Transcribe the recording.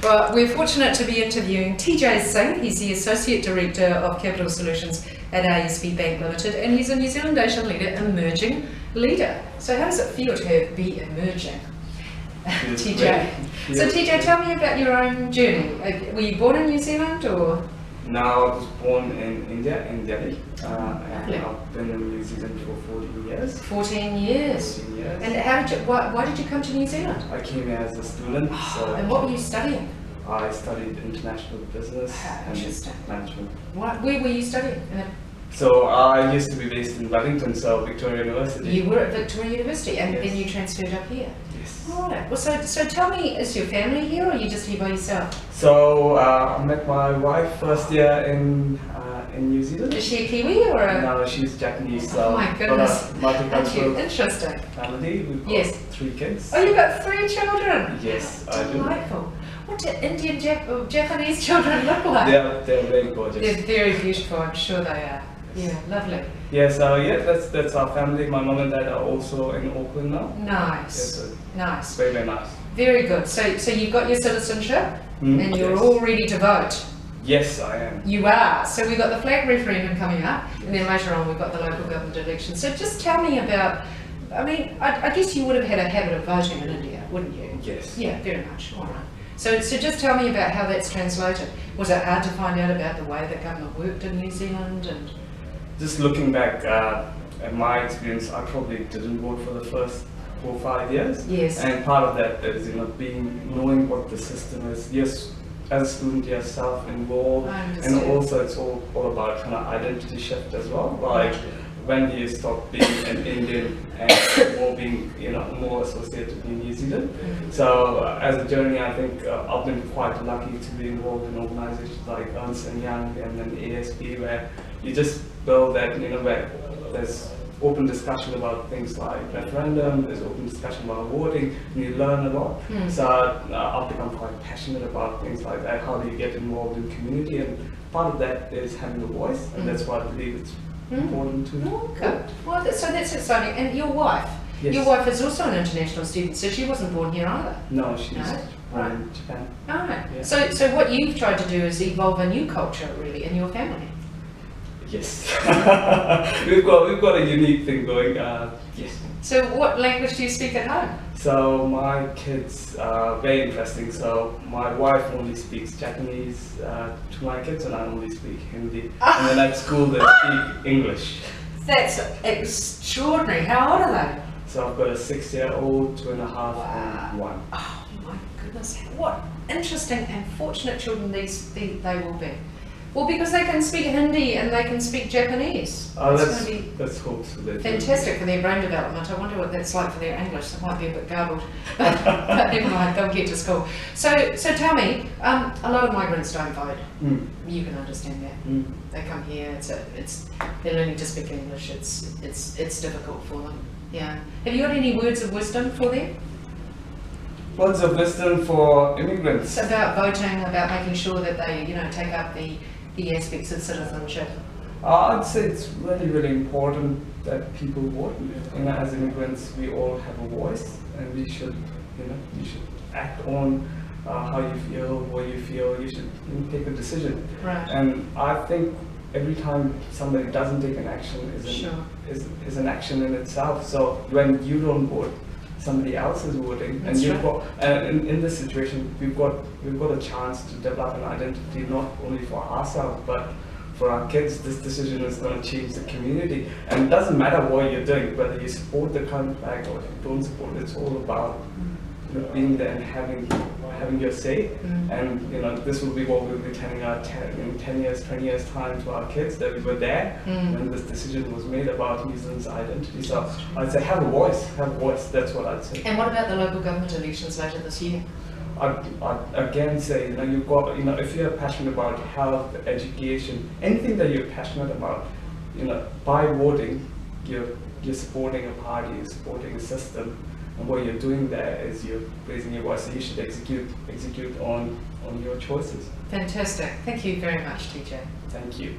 Well, we're fortunate to be interviewing TJ Singh. He's the Associate Director of Capital Solutions at ASB Bank Limited, and he's a New Zealand Asian leader, emerging leader. So how does it feel to be emerging, TJ? Yeah. So TJ, tell me about your own journey. Were you born in New Zealand or? No, I was born in India, in Delhi, and I've been in New Zealand for 14 years. 14 years. 14 years. And how did you, why did you come to New Zealand? I came here as a student. So And what were you studying? I studied international business and management. Where were you studying? So I used to be based in Wellington, so Victoria University. You were at Victoria University, and Yes. then you transferred up here. Yes. All right. Well, so tell me, is your family here, or are you just here by yourself? So I met my wife first year in New Zealand. Is she a Kiwi or a? No, she's Japanese. So Oh my goodness. got a multicultural Interesting. family. We've got Yes. 3 kids. Oh, you've got 3 children. Yes, I do. Delightful. What do Indian Japanese children look like? They're very gorgeous. They're very beautiful. I'm sure they are. Yeah, lovely. Yeah, so that's our family. My mom and dad are also in Auckland now. Nice. Yes, so Nice. very, very nice. Very good. So you've got your citizenship, and you're Yes. all ready to vote. Yes, I am. You are. So we've got the flag referendum coming up, and then later on we've got the local government election. So just tell me about, I mean, I guess you would have had a habit of voting in India, wouldn't you? Yes. Yeah, very much. All right. So just tell me about how that's translated. Was it hard to find out about the way that government worked in New Zealand? And Just looking back at my experience, I probably didn't vote for the first 4 or 5 years. Yes. And part of that is, knowing what the system is. Yes, as a student, you're self-involved, I and understand. also it's all about kind of identity shift as well. Like, when do you stop being an Indian and more being, more associated in New Zealand? So as a journey, I think I've been quite lucky to be involved in organizations like Ernst & Young and then ASB, where you just build that, where there's open discussion about things like referendum, there's open discussion about voting, and you learn a lot. So I've become quite passionate about things like that. How do you get involved in community? And part of that is having a voice, and that's why I believe it's important to. okay. Well, so that's exciting. And your wife? Yes. Your wife is also an international student, so she wasn't born here either. No, she's No? born in Japan. All right. Yeah. So what you've tried to do is evolve a new culture, really, in your family. Yes. we've got a unique thing going. Yes. So what language do you speak at home? So my kids are very interesting. So my wife only speaks Japanese to my kids, and I only speak Hindi. And then at school they speak English. That's extraordinary. How old are they? So I've got a 6-year-old, 2.5, and 1. Oh my goodness, what interesting and fortunate children they will be. Well, because they can speak Hindi and they can speak Japanese. Oh, It's going to be let's hope so. fantastic for their brain development. I wonder what that's like for their English. It might be a bit garbled, but never mind, they'll get to school. So tell me, a lot of migrants don't vote. You can understand that. They come here. They're learning to speak English. It's difficult for them. Yeah. Have you got any words of wisdom for them? Words of wisdom for immigrants. It's about voting, about making sure that they, take up the aspects of citizenship. I'd say it's really, really important that people vote. As immigrants, we all have a voice, and we should, you should act on how you feel, what you feel. You should take a decision. Right. And I think every time somebody doesn't take an action is an action in itself. So when you don't vote, somebody else is voting, That's and right. in this situation, we've got a chance to develop an identity not only for ourselves but for our kids. This decision is going to change the community, and it doesn't matter what you're doing, whether you support the current flag or if you don't support. It's all about being there and having your say. And this will be what we'll be telling our 10 years, 20 years time to our kids, that we were there when this decision was made about New Zealand's identity. So I'd say have a voice, that's what I'd say. And what about the local government elections later this year? I'd again say, you've got, if you're passionate about health, education, anything that you're passionate about, by voting, you're supporting a party, you're supporting a system. And what you're doing there is you're raising your voice, so you should execute on your choices. Fantastic. Thank you very much, TJ. Thank you.